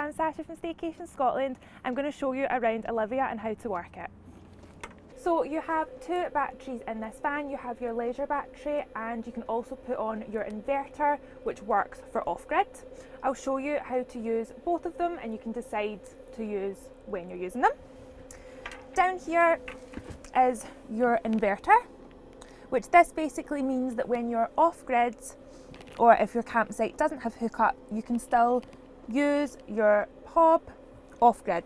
I'm Sasha from Staycation Scotland. I'm going to show you around Olivia and how to work it. So you have two batteries in this van. You have your leisure battery and you can also put on your inverter, which works for off-grid. I'll show you how to use both of them and you can decide to use when you're using them. Down here is your inverter, which this basically means that when you're off-grid or if your campsite doesn't have hookup, you can still use your hob off-grid.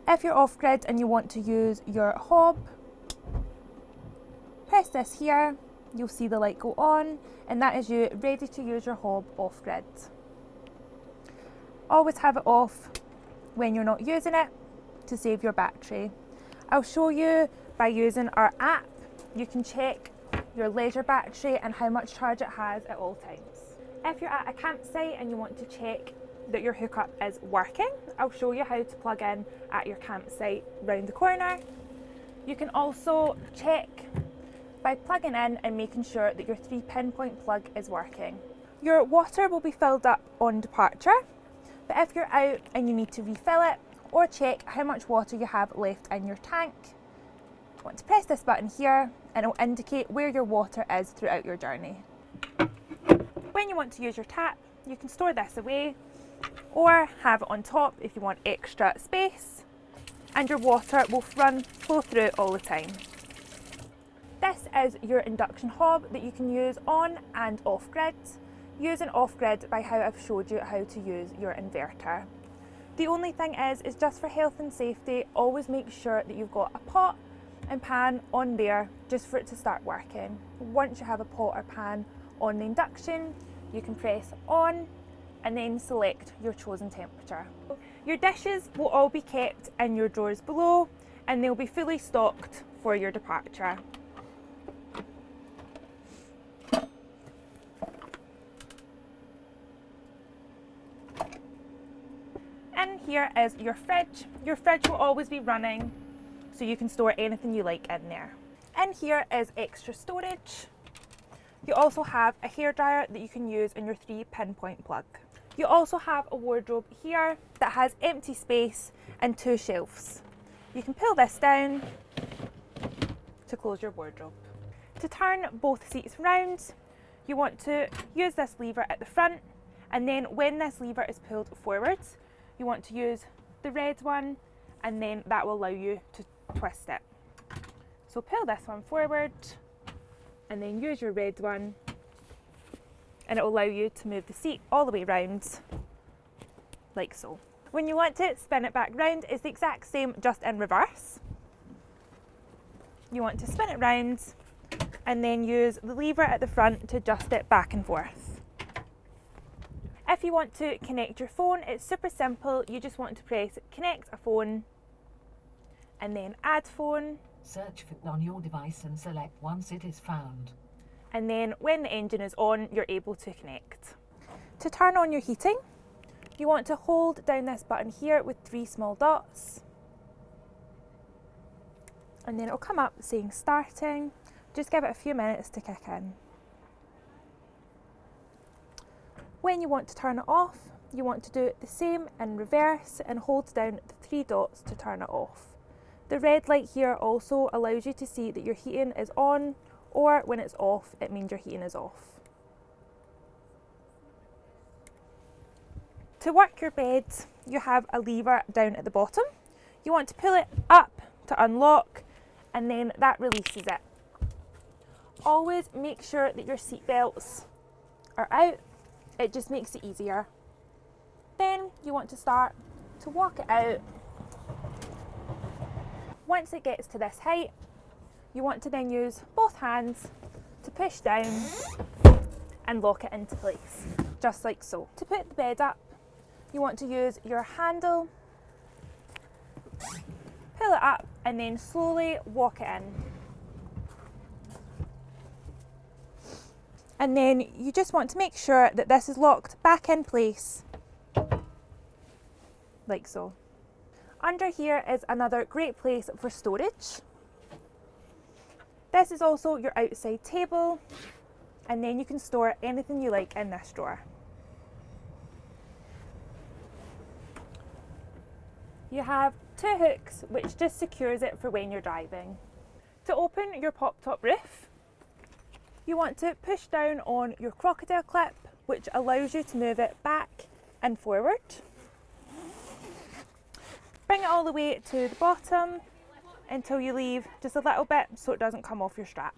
If you're off-grid and you want to use your hob, press this here, you'll see the light go on, and that is you ready to use your hob off-grid. Always have it off when you're not using it to save your battery. I'll show you by using our app. You can check your leisure battery and how much charge it has at all times. If you're at a campsite and you want to check that your hookup is working, I'll show you how to plug in at your campsite round the corner. You can also check by plugging in and making sure that your 3 pinpoint plug is working. Your water will be filled up on departure, but if you're out and you need to refill it or check how much water you have left in your tank, you want to press this button here and it will indicate where your water is throughout your journey. When you want to use your tap, you can store this away or have it on top if you want extra space, and your water will flow through all the time. This is your induction hob that you can use on and off grid, using off grid by how I've showed you how to use your inverter. The only thing is just for health and safety, always make sure that you've got a pot and pan on there just for it to start working. Once you have a pot or pan on the induction, you can press on and then select your chosen temperature. Your dishes will all be kept in your drawers below and they'll be fully stocked for your departure. And here is your fridge. Your fridge will always be running so you can store anything you like in there. And here is extra storage. You also have a hairdryer that you can use in your 3 pinpoint plug. You also have a wardrobe here that has empty space and 2 shelves. You can pull this down to close your wardrobe. To turn both seats round, you want to use this lever at the front, and then when this lever is pulled forwards, you want to use the red one, and then that will allow you to twist it. So pull this one forward and then use your red one, and it will allow you to move the seat all the way round, like so. When you want to spin it back round, it's the exact same, just in reverse. You want to spin it round and then use the lever at the front to adjust it back and forth. If you want to connect your phone, it's super simple. You just want to press connect a phone and then add phone. Search for it on your device and select once it is found. And then when the engine is on, you're able to connect. To turn on your heating, you want to hold down this button here with 3 small dots. And then it'll come up saying starting. Just give it a few minutes to kick in. When you want to turn it off, you want to do it the same in reverse and hold down the 3 dots to turn it off. The red light here also allows you to see that your heating is on, or when it's off, it means your heating is off. To work your bed, you have a lever down at the bottom. You want to pull it up to unlock, and then that releases it. Always make sure that your seat belts are out. It just makes it easier. Then you want to start to walk it out. Once it gets to this height, you want to then use both hands to push down and lock it into place, just like so. To put the bed up, you want to use your handle, pull it up and then slowly walk it in. And then you just want to make sure that this is locked back in place, like so. Under here is another great place for storage. This is also your outside table, and then you can store anything you like in this drawer. You have two hooks which just secures it for when you're driving. To open your pop-top roof, you want to push down on your crocodile clip, which allows you to move it back and forward. Bring it all the way to the bottom until you leave just a little bit so it doesn't come off your strap.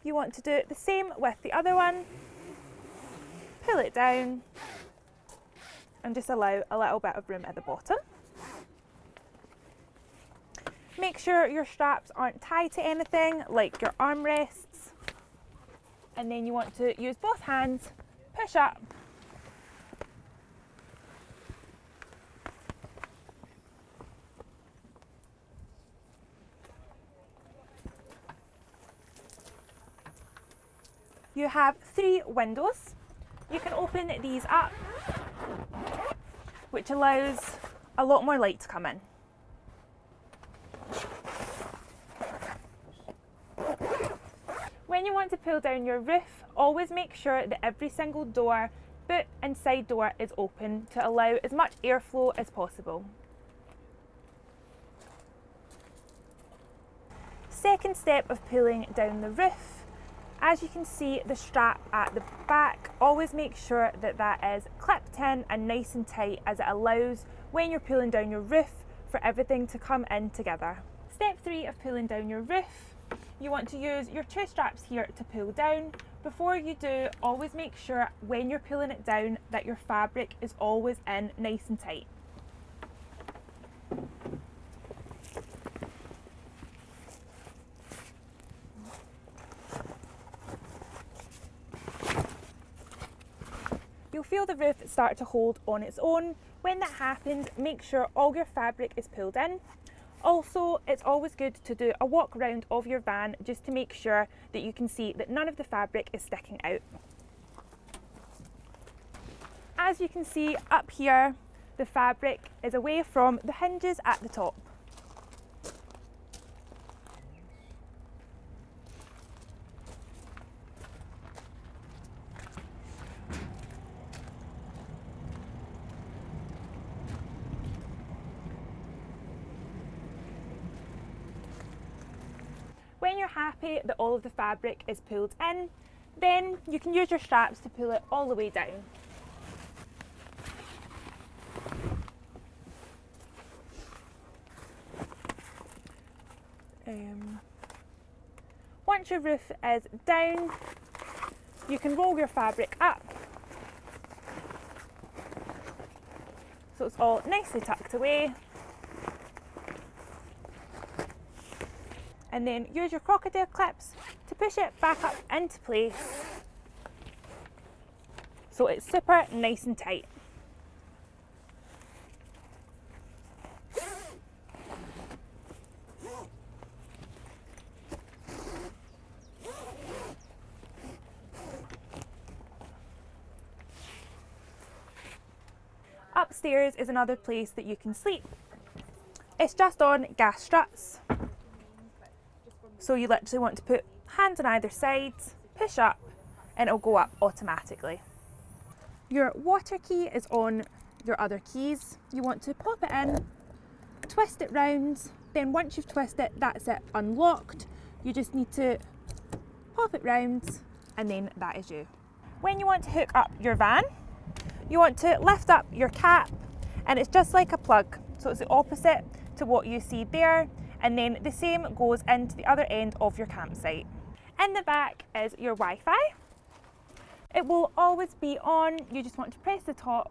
You want to do the same with the other one. Pull it down and just allow a little bit of room at the bottom. Make sure your straps aren't tied to anything like your armrests, and then you want to use both hands, push up, you have 3 windows. You can open these up, which allows a lot more light to come in. When you want to pull down your roof, always make sure that every single door, boot and side door is open to allow as much airflow as possible. Second step of pulling down the roof, as you can see the strap at the back, always make sure that that is clipped in and nice and tight, as it allows when you're pulling down your roof for everything to come in together. Step 3 of pulling down your roof, you want to use your 2 straps here to pull down. Before you do, always make sure when you're pulling it down that your fabric is always in nice and tight. You'll feel the roof start to hold on its own. When that happens, make sure all your fabric is pulled in. Also, it's always good to do a walk round of your van just to make sure that you can see that none of the fabric is sticking out. As you can see up here, the fabric is away from the hinges at the top. When you're happy that all of the fabric is pulled in, then you can use your straps to pull it all the way down. Once your roof is down, you can roll your fabric up so it's all nicely tucked away. And then use your crocodile clips to push it back up into place so it's super nice and tight. Upstairs is another place that you can sleep. It's just on gas struts. So you literally want to put hands on either side, push up, and it'll go up automatically. Your water key is on your other keys. You want to pop it in, twist it round, then once you've twisted it, that's it unlocked. You just need to pop it round, and then that is you. When you want to hook up your van, you want to lift up your cap, and it's just like a plug. So it's the opposite to what you see there. And then the same goes into the other end of your campsite. In the back is your Wi-Fi. It will always be on. You just want to press the top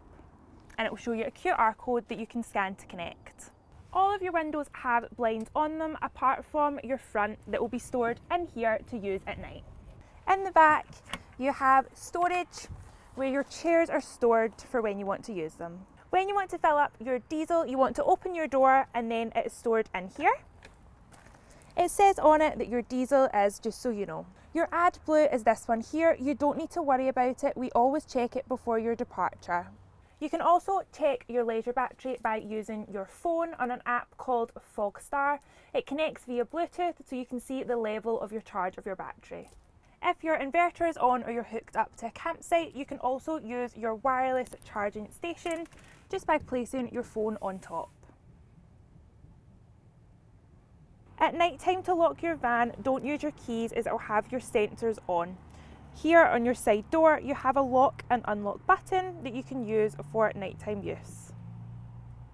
and it will show you a QR code that you can scan to connect. All of your windows have blinds on them apart from your front that will be stored in here to use at night. In the back you have storage where your chairs are stored for when you want to use them. When you want to fill up your diesel, you want to open your door and then it is stored in here. It says on it that your diesel is, just so you know. Your AdBlue is this one here. You don't need to worry about it. We always check it before your departure. You can also check your leisure battery by using your phone on an app called Fogstar. It connects via Bluetooth so you can see the level of your charge of your battery. If your inverter is on or you're hooked up to a campsite, you can also use your wireless charging station just by placing your phone on top. At night time, to lock your van, don't use your keys as it will have your sensors on. Here on your side door, you have a lock and unlock button that you can use for nighttime use.